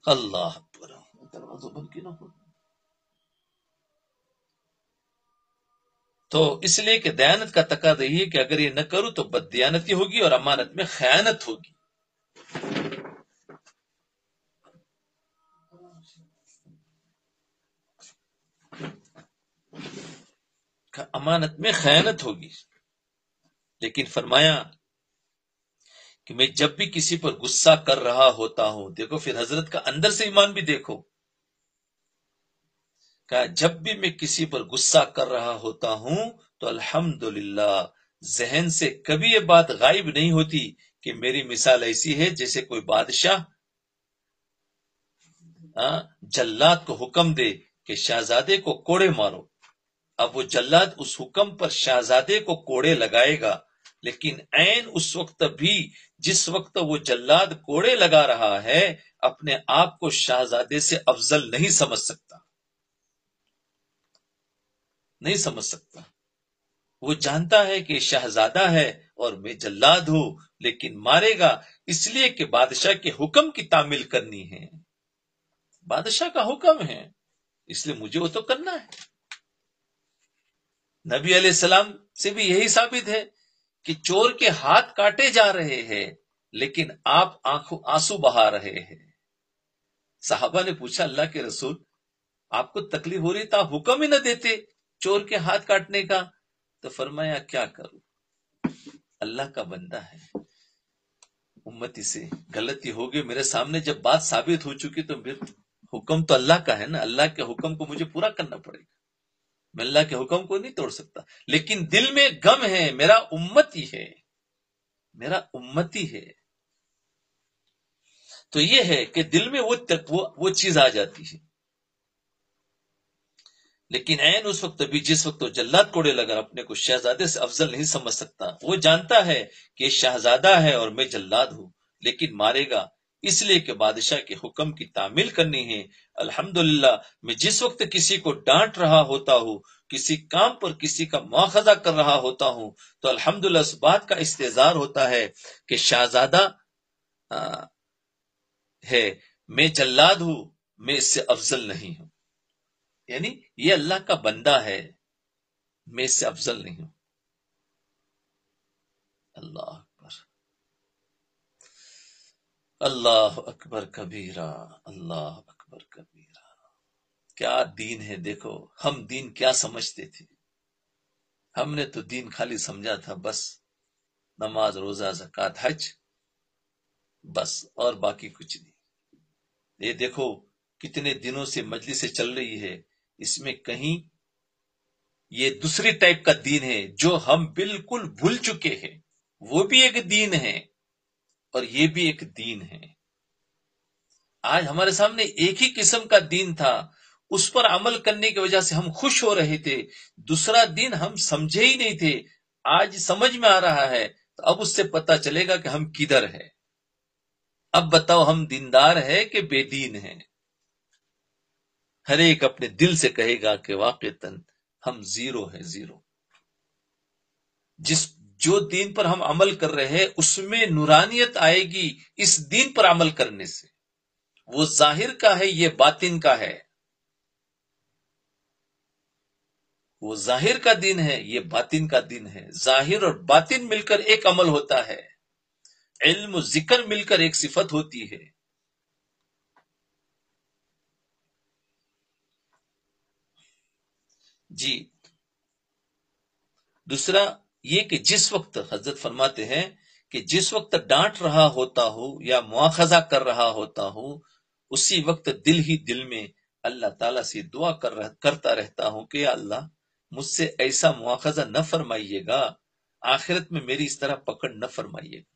اللہ اکبر. دروازہ بند کیوں نہ ہو. تو اس لیے کہ دیانت کا تقاضا یہ ہے کہ اگر یہ نہ کروں تو بد دیانتی ہوگی اور امانت میں خیانت ہوگی. امانت میں خیانت ہوگی. لیکن فرمایا کہ میں جب بھی کسی پر غصہ کر رہا ہوتا ہوں، دیکھو پھر حضرت کا اندر سے ایمان بھی دیکھو، کہا جب بھی میں کسی پر غصہ کر رہا ہوتا ہوں تو الحمدللہ ذہن سے کبھی یہ بات غائب نہیں ہوتی کہ میری مثال ایسی ہے جیسے کوئی بادشاہ جلاد کو حکم دے کہ شہزادے کو کوڑے مارو. اب وہ جلاد اس حکم پر شہزادے کو کوڑے لگائے گا، لیکن عین اس وقت بھی جس وقت وہ جلاد کوڑے لگا رہا ہے اپنے آپ کو شہزادے سے افضل نہیں سمجھ سکتا، نہیں سمجھ سکتا. وہ جانتا ہے کہ شہزادہ ہے اور میں جلاد ہوں، لیکن مارے گا اس لیے کہ بادشاہ کے حکم کی تعمیل کرنی ہے. بادشاہ کا حکم ہے اس لیے مجھے وہ تو کرنا ہے. نبی علیہ السلام سے بھی یہی ثابت ہے کہ چور کے ہاتھ کاٹے جا رہے ہیں لیکن آپ آنسو بہا رہے ہیں. صحابہ نے پوچھا اللہ کے رسول آپ کو تکلیف ہو رہی تھا، حکم ہی نہ دیتے چور کے ہاتھ کاٹنے کا. تو فرمایا کیا کروں، اللہ کا بندہ ہے، امتی سے غلطی ہوگی، میرے سامنے جب بات ثابت ہو چکی تو پھر حکم تو اللہ کا ہے نا، اللہ کے حکم کو مجھے پورا کرنا پڑے گا، میں اللہ کے حکم کو نہیں توڑ سکتا. لیکن دل میں غم ہے، میرا امتی ہے، میرا امتی ہے. تو یہ ہے کہ دل میں وہ چیز آ جاتی ہے. لیکن عین اس وقت بھی جس وقت وہ جلاد کوڑے لگا اپنے کو شہزادے سے افضل نہیں سمجھ سکتا. وہ جانتا ہے کہ شہزادہ ہے اور میں جلاد ہوں، لیکن مارے گا اس لیے کہ بادشاہ کے حکم کی تعمیل کرنی ہے. الحمدللہ میں جس وقت کسی کو ڈانٹ رہا ہوتا ہوں، کسی کام پر کسی کا مواخذہ کر رہا ہوتا ہوں، تو الحمدللہ اس بات کا استحضار ہوتا ہے کہ شہزادہ ہے، میں جلاد ہوں، میں اس سے افضل نہیں ہوں. یعنی یہ اللہ کا بندہ ہے، میں اس سے افضل نہیں ہوں. اللہ اکبر، اللہ اکبر کبیرہ، اللہ اکبر کبیرہ. کیا دین ہے. دیکھو ہم دین کیا سمجھتے تھے، ہم نے تو دین خالی سمجھا تھا بس نماز روزہ زکوٰۃ حج، بس اور باقی کچھ نہیں. یہ دیکھو کتنے دنوں سے مجلسیں چل رہی ہے، اس میں کہیں یہ دوسری ٹائپ کا دین ہے جو ہم بالکل بھول چکے ہیں. وہ بھی ایک دین ہے اور یہ بھی ایک دین ہے. آج ہمارے سامنے ایک ہی قسم کا دین تھا، اس پر عمل کرنے کی وجہ سے ہم خوش ہو رہے تھے. دوسرا دین ہم سمجھے ہی نہیں تھے، آج سمجھ میں آ رہا ہے. تو اب اس سے پتہ چلے گا کہ ہم کدھر ہے. اب بتاؤ ہم دیندار ہے کہ بے دین ہے. ہر ایک اپنے دل سے کہے گا کہ واقعتاً ہم زیرو ہے، زیرو. جو دین پر ہم عمل کر رہے ہیں اس میں نورانیت آئے گی اس دین پر عمل کرنے سے. وہ ظاہر کا ہے، یہ باطن کا ہے. وہ ظاہر کا دین ہے، یہ باطن کا دین ہے. ظاہر اور باطن مل کر ایک عمل ہوتا ہے، علم و ذکر مل کر ایک صفت ہوتی ہے. جی دوسرا یہ کہ جس وقت حضرت فرماتے ہیں کہ جس وقت ڈانٹ رہا ہوتا ہوں یا مواخذہ کر رہا ہوتا ہوں اسی وقت دل ہی دل میں اللہ تعالیٰ سے دعا کرتا رہتا ہوں کہ یا اللہ مجھ سے ایسا مواخذہ نہ فرمائیے گا، آخرت میں میری اس طرح پکڑ نہ فرمائیے گا.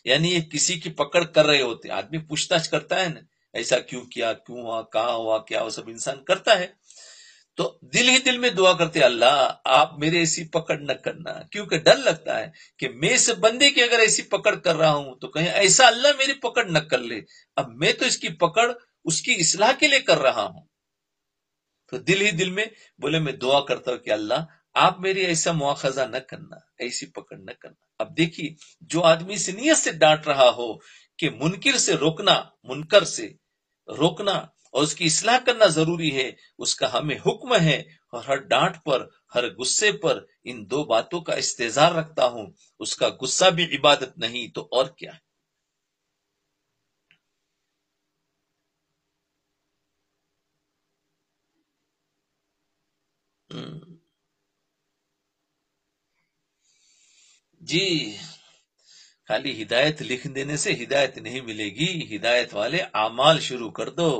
یعنی یہ کسی کی پکڑ کر رہے ہوتے، آدمی پوچھ تاچھ کرتا ہے نا، ایسا کیوں کیا، کیوں ہوا، کہاں ہوا، کیا وہ سب انسان کرتا ہے. تو دل ہی دل میں دعا کرتے اللہ آپ میرے ایسی پکڑ نہ کرنا، کیونکہ ڈر لگتا ہے کہ میں اس بندے کی اگر ایسی پکڑ کر رہا ہوں تو کہیں ایسا اللہ میری پکڑ نہ کر لے. اب میں تو اس کی پکڑ اس کی اصلاح کے لیے کر رہا ہوں. تو دل ہی دل میں بولے میں دعا کرتا ہوں کہ اللہ آپ میری ایسا مواخذہ نہ کرنا، ایسی پکڑ نہ کرنا. اب دیکھیے جو آدمی اس نیت سے ڈانٹ رہا ہو کہ منکر سے روکنا، منکر سے روکنا اور اس کی اصلاح کرنا ضروری ہے، اس کا ہمیں حکم ہے. اور ہر ڈانٹ پر، ہر غصے پر ان دو باتوں کا استحضار رکھتا ہوں. اس کا غصہ بھی عبادت نہیں تو اور کیا ہے. جی خالی ہدایت لکھ دینے سے ہدایت نہیں ملے گی، ہدایت والے اعمال شروع کر دو.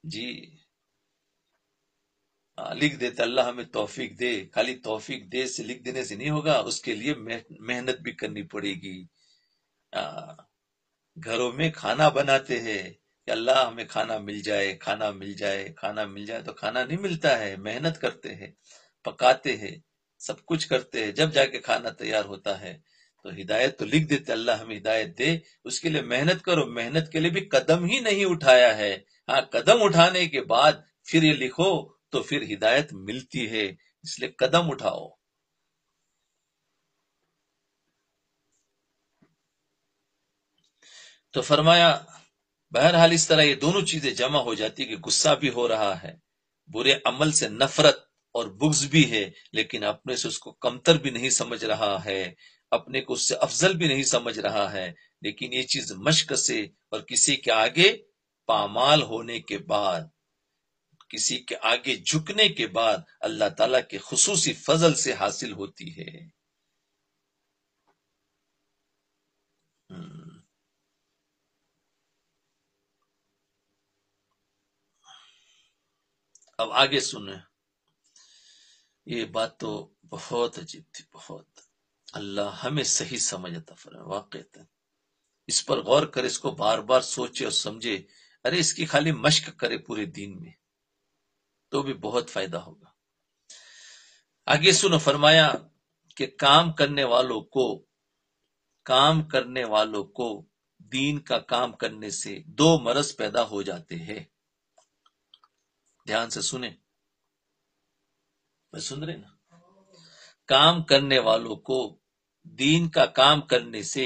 جی لکھ دیتے اللہ ہمیں توفیق دے، خالی توفیق دے سے لکھ دینے سے نہیں ہوگا، اس کے لیے محنت بھی کرنی پڑے گی۔ گھروں میں کھانا بناتے ہیں کہ اللہ ہمیں کھانا مل جائے، کھانا مل جائے، کھانا مل جائے، تو کھانا نہیں ملتا ہے، محنت کرتے ہیں، پکاتے ہیں، سب کچھ کرتے ہیں، جب جا کے کھانا تیار ہوتا ہے۔ تو ہدایت تو لکھ دیتے اللہ ہمیں ہدایت دے، اس کے لیے محنت کرو، محنت کے لیے بھی قدم ہی نہیں اٹھایا ہے، ہاں قدم اٹھانے کے بعد پھر یہ لکھو تو پھر ہدایت ملتی ہے، اس لیے قدم اٹھاؤ۔ تو فرمایا بہرحال اس طرح یہ دونوں چیزیں جمع ہو جاتی کہ غصہ بھی ہو رہا ہے، برے عمل سے نفرت اور بغض بھی ہے، لیکن اپنے سے اس کو کمتر بھی نہیں سمجھ رہا ہے، اپنے کو اس سے افضل بھی نہیں سمجھ رہا ہے، لیکن یہ چیز مشق سے اور کسی کے آگے پامال ہونے کے بعد، کسی کے آگے جھکنے کے بعد اللہ تعالیٰ کے خصوصی فضل سے حاصل ہوتی ہے۔ اب آگے سنیں، یہ بات تو بہت عجیب تھی، بہت۔ اللہ ہمیں صحیح سمجھ عطا فرمائے، واقعات اس پر غور کرے، اس کو بار بار سوچے اور سمجھے، ارے اس کی خالی مشق کرے پورے دین میں تو بھی بہت فائدہ ہوگا۔ آگے سنو، فرمایا کہ کام کرنے والوں کو دین کا کام کرنے سے دو مرض پیدا ہو جاتے ہیں۔ دھیان سے سنیں، میں سن رہے نا؟ کام کرنے والوں کو دین کا کام کرنے سے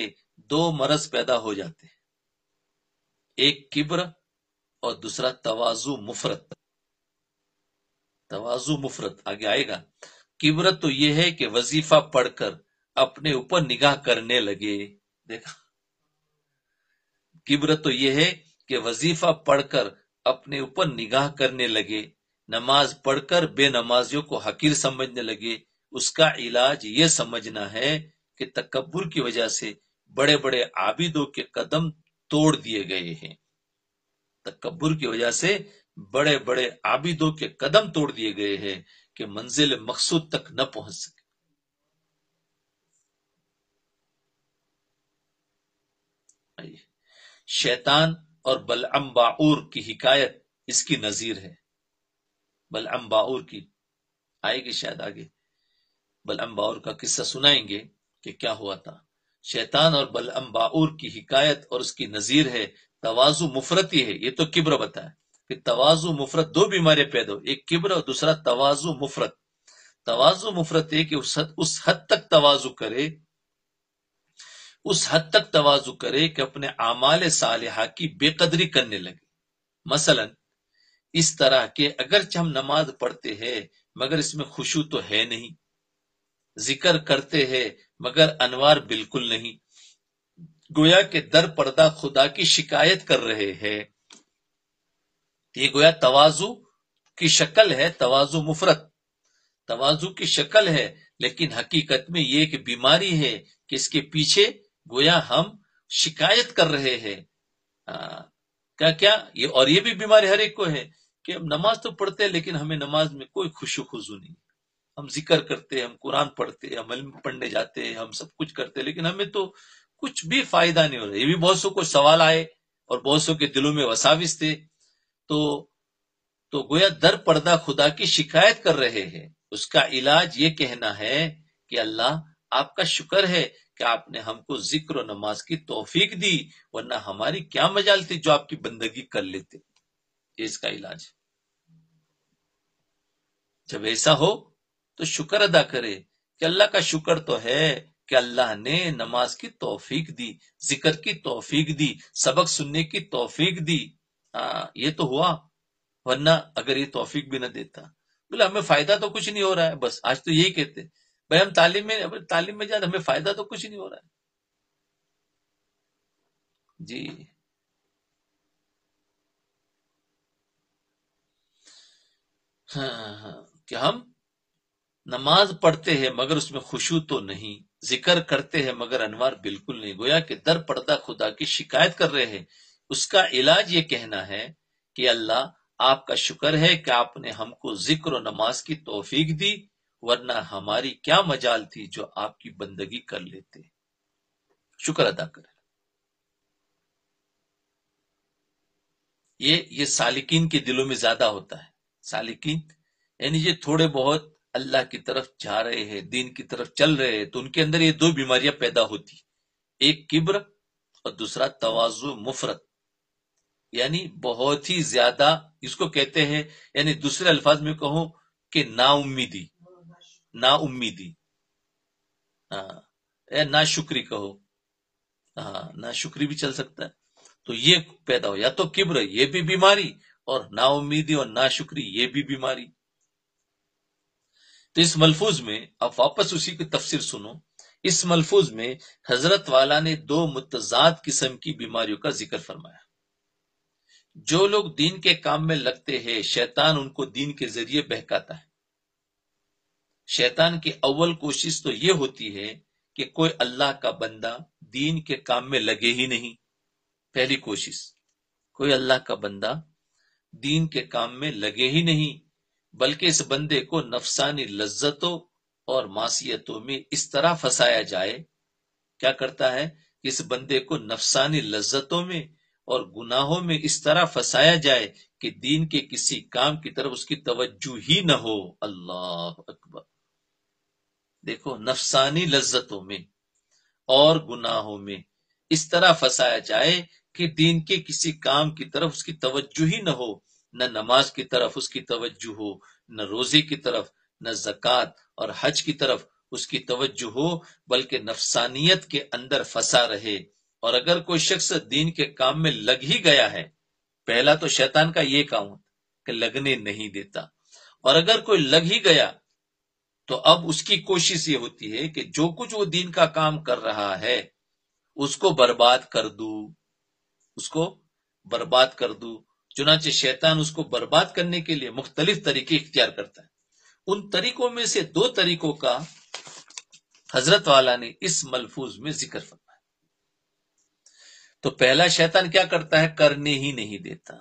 دو مرض پیدا ہو جاتے ہیں، ایک کبر اور دوسرا تواضع مفرط۔ تواضع مفرط آگے آئے گا۔ کبر تو یہ ہے کہ وظیفہ پڑھ کر اپنے اوپر نگاہ کرنے لگے، دیکھا، کبر تو یہ ہے کہ وظیفہ پڑھ کر اپنے اوپر نگاہ کرنے لگے، نماز پڑھ کر بے نمازیوں کو حقیر سمجھنے لگے۔ اس کا علاج یہ سمجھنا ہے کہ تکبر کی وجہ سے بڑے بڑے عابدوں کے قدم توڑ دیے گئے ہیں، تکبر کی وجہ سے بڑے بڑے عابدوں کے قدم توڑ دیے گئے ہیں کہ منزل مقصود تک نہ پہنچ سکے۔ شیطان اور بلعم باعور کی حکایت اس کی نظیر ہے۔ بلعم باعور کی آئے گی شاید آگے، بلعم باعور کا قصہ سنائیں گے کہ کیا ہوا تھا۔ شیطان اور بلعم باعور کی حکایت اور اس کی نظیر ہے تواضع مفرط ہی ہے، یہ تو کبر بتایا کہ تواضع مفرط دو بیماریاں پیدا ہو، ایک کبر اور دوسرا تواضع مفرط۔ تواضع مفرط ہے کہ اس حد تک تواضع کرے، اس حد تک تواضع کرے کہ اپنے اعمال صالحہ کی بے قدری کرنے لگے۔ مثلا اس طرح کہ اگرچہ ہم نماز پڑھتے ہیں مگر اس میں خشوع تو ہے نہیں، ذکر کرتے ہیں مگر انوار بالکل نہیں، گویا کہ در پردہ خدا کی شکایت کر رہے ہیں۔ یہ گویا تواضع کی شکل ہے، تواضع مفرط تواضع کی شکل ہے، لیکن حقیقت میں یہ ایک بیماری ہے کہ اس کے پیچھے گویا ہم شکایت کر رہے ہیں۔ کیا اور یہ بھی بیماری ہر ایک کو ہے کہ ہم نماز تو پڑھتے ہیں لیکن ہمیں نماز میں کوئی خشوع خضوع نہیں، ہم ذکر کرتے، ہم قرآن پڑھتے، ہم علم پڑھنے جاتے، ہم سب کچھ کرتے، لیکن ہمیں تو کچھ بھی فائدہ نہیں ہو رہا۔ یہ بھی بہت سو کو سوال آئے اور بہت سو کے دلوں میں وساوس تھے، تو گویا در پردہ خدا کی شکایت کر رہے ہیں۔ اس کا علاج یہ کہنا ہے کہ اللہ آپ کا شکر ہے کہ آپ نے ہم کو ذکر و نماز کی توفیق دی، ورنہ ہماری کیا مجال تھی جو آپ کی بندگی کر لیتے۔ یہ اس کا علاج ہے۔ جب ایسا ہو تو شکر ادا کرے کہ اللہ کا شکر تو ہے کہ اللہ نے نماز کی توفیق دی، ذکر کی توفیق دی، سبق سننے کی توفیق دی۔ یہ تو ہوا، ورنہ اگر یہ توفیق بھی نہ دیتا، بولے ہمیں فائدہ تو کچھ نہیں ہو رہا ہے، بس آج تو یہی کہتے بھائی ہم تعلیم میں جاتے، ہمیں فائدہ تو کچھ نہیں ہو رہا ہے۔ جی ہاں کہ ہم نماز پڑھتے ہیں مگر اس میں خشوع تو نہیں، ذکر کرتے ہیں مگر انوار بالکل نہیں، گویا کہ در پردہ خدا کی شکایت کر رہے ہیں۔ اس کا علاج یہ کہنا ہے کہ اللہ آپ کا شکر ہے کہ آپ نے ہم کو ذکر و نماز کی توفیق دی، ورنہ ہماری کیا مجال تھی جو آپ کی بندگی کر لیتے۔ شکر ادا کریں۔ یہ سالکین کے دلوں میں زیادہ ہوتا ہے۔ سالکین یعنی یہ تھوڑے بہت اللہ کی طرف جا رہے ہیں، دین کی طرف چل رہے ہیں، تو ان کے اندر یہ دو بیماریاں پیدا ہوتی، ایک کبر اور دوسرا تواضع مفرط، یعنی بہت ہی زیادہ، اس کو کہتے ہیں، یعنی دوسرے الفاظ میں کہوں کہ نا امیدی، نا امیدی، نا شکری کہو، نا شکری بھی چل سکتا ہے۔ تو یہ پیدا ہو، یا تو کبر یہ بھی بیماری، اور نا امیدی اور نا شکری یہ بھی بیماری۔ تو اس ملفوظ میں اب واپس اسی کی تفسیر سنو۔ اس ملفوظ میں حضرت والا نے دو متضاد قسم کی بیماریوں کا ذکر فرمایا۔ جو لوگ دین کے کام میں لگتے ہیں، شیطان ان کو دین کے ذریعے بہکاتا ہے۔ شیطان کی اول کوشش تو یہ ہوتی ہے کہ کوئی اللہ کا بندہ دین کے کام میں لگے ہی نہیں۔ پہلی کوشش، کوئی اللہ کا بندہ دین کے کام میں لگے ہی نہیں، بلکہ اس بندے کو نفسانی لذتوں اور معصیتوں میں اس طرح پھنسایا جائے۔ کیا کرتا ہے کہ اس بندے کو نفسانی لذتوں میں اور گناہوں میں اس طرح پھنسایا جائے کہ دین کے کسی کام کی طرف اس کی توجہ ہی نہ ہو۔ اللہ اکبر! دیکھو، نفسانی لذتوں میں اور گناہوں میں اس طرح پھنسایا جائے کہ دین کے کسی کام کی طرف اس کی توجہ ہی نہ ہو، نہ نماز کی طرف اس کی توجہ ہو، نہ روزے کی طرف، نہ زکوٰۃ اور حج کی طرف اس کی توجہ ہو، بلکہ نفسانیت کے اندر پھنسا رہے۔ اور اگر کوئی شخص دین کے کام میں لگ ہی گیا ہے، پہلا تو شیطان کا یہ کام ہوتا کہ لگنے نہیں دیتا، اور اگر کوئی لگ ہی گیا تو اب اس کی کوشش یہ ہوتی ہے کہ جو کچھ وہ دین کا کام کر رہا ہے اس کو برباد کر دوں، اس کو برباد کر دوں۔ چنانچہ شیطان اس کو برباد کرنے کے لیے مختلف طریقے اختیار کرتا ہے۔ ان طریقوں میں سے دو طریقوں کا حضرت والا نے اس ملفوظ میں ذکر فرمایا۔ تو پہلا، شیطان کیا کرتا ہے؟ کرنے ہی نہیں دیتا،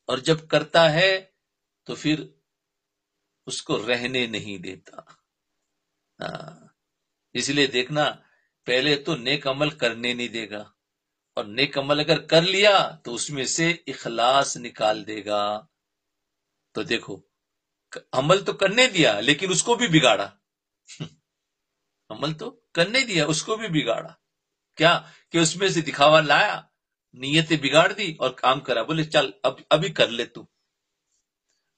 اور جب کرتا ہے تو پھر اس کو رہنے نہیں دیتا۔ اس لیے دیکھنا، پہلے تو نیک عمل کرنے نہیں دے گا، اور نیک عمل اگر کر لیا تو اس میں سے اخلاص نکال دے گا۔ تو دیکھو، عمل تو کرنے دیا لیکن اس کو بھی بگاڑا، عمل تو کرنے دیا اس کو بھی بگاڑا۔ کیا کہ اس میں سے دکھاوا لایا، نیتیں بگاڑ دی اور کام کرا، بولے چل ابھی کر لے تو۔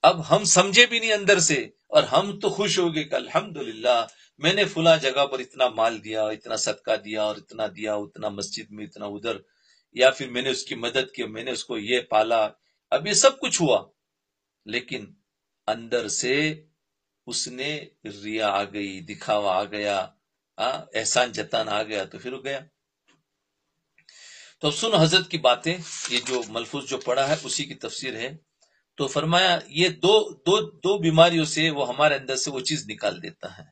اب ہم سمجھے بھی نہیں اندر سے، اور ہم تو خوش ہو گئے کہ الحمدللہ میں نے فلاں جگہ پر اتنا مال دیا، اتنا صدقہ دیا، اور اتنا دیا، اتنا مسجد میں، اتنا ادھر، یا پھر میں نے اس کی مدد کی، میں نے اس کو یہ پالا۔ اب یہ سب کچھ ہوا، لیکن اندر سے اس نے ریا آ گئی، دکھاوا آ گیا، احسان جتانا آ گیا، تو پھر ہو گیا۔ تو اب سنو حضرت کی باتیں، یہ جو ملفوظ جو پڑھا ہے اسی کی تفسیر ہے۔ تو فرمایا یہ دو بیماریوں سے وہ ہمارے اندر سے وہ چیز نکال دیتا ہے۔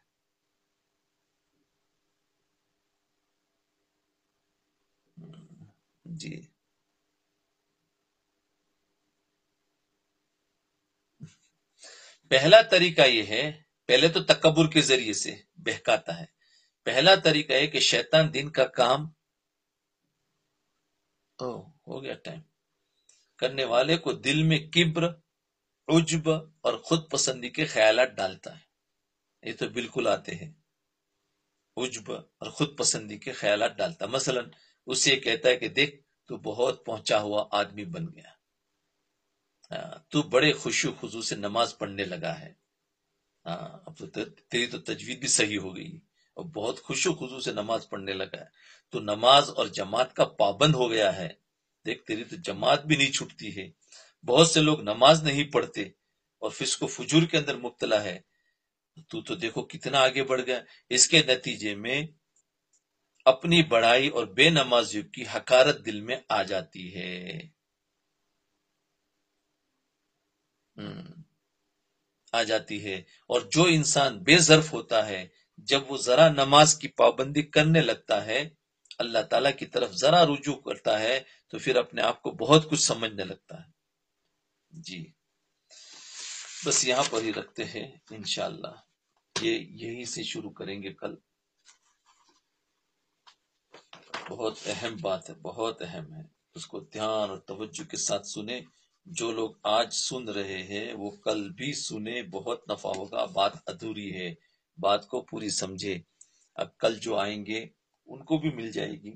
جی، پہلا طریقہ یہ ہے، پہلے تو تکبر کے ذریعے سے بہکاتا ہے۔ پہلا طریقہ ہے کہ شیطان دین کا کام ہو گیا ٹائم کرنے والے کو دل میں کبر، عجب اور خود پسندی کے خیالات ڈالتا ہے۔ یہ تو بالکل آتے ہیں، عجب اور خود پسندی کے خیالات ڈالتا ہے۔ مثلا اسے کہتا ہے کہ دیکھ تو بہت پہنچا ہوا آدمی بن گیا، تو بڑے خوشو خضوع سے نماز پڑھنے لگا ہے، اب تو تیری تو تجوید بھی صحیح ہو گئی، اور بہت خوشو خضوع سے نماز پڑھنے لگا ہے، تو نماز اور جماعت کا پابند ہو گیا ہے، دیکھ تیری تو جماعت بھی نہیں چھوٹتی ہے، بہت سے لوگ نماز نہیں پڑھتے اور فسق و فجور کے اندر مبتلا ہے، تو دیکھو کتنا آگے بڑھ گیا۔ اس کے نتیجے میں اپنی بڑائی اور بے نمازیوں کی حقارت دل میں آ جاتی ہے۔ اور جو انسان بے ظرف ہوتا ہے، جب وہ ذرا نماز کی پابندی کرنے لگتا ہے، اللہ تعالیٰ کی طرف ذرا رجوع کرتا ہے، تو پھر اپنے آپ کو بہت کچھ سمجھنے لگتا ہے، جی بس یہاں پر ہی رکھتے ہیں انشاءاللہ، یہی سے شروع کریں گے کل. بہت اہم بات ہے، بہت اہم ہے، اس کو دھیان اور توجہ کے ساتھ سنیں. جو لوگ آج سن رہے ہیں وہ کل بھی سنیں، بہت نفع ہوگا. بات ادھوری ہے، بات کو پوری سمجھے. اب کل جو آئیں گے ان کو بھی مل جائے گی.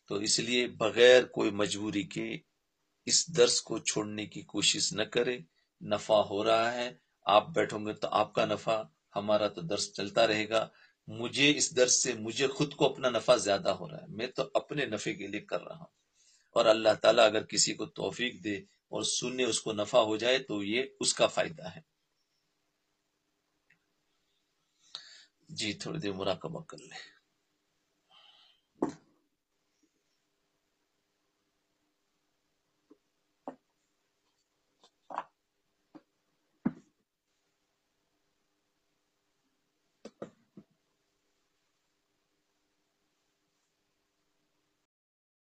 تو اس لیے بغیر کوئی مجبوری کے اس درس کو چھوڑنے کی کوشش نہ کرے. نفع ہو رہا ہے، آپ بیٹھو گے تو آپ کا نفع، ہمارا تو درس چلتا رہے گا. مجھے اس درس سے مجھے خود کو اپنا نفع زیادہ ہو رہا ہے، میں تو اپنے نفع کے لیے کر رہا ہوں. اور اللہ تعالیٰ اگر کسی کو توفیق دے اور سننے اس کو نفع ہو جائے تو یہ اس کا فائدہ ہے. جی تھوڑی دیر مراقبہ کر لیں.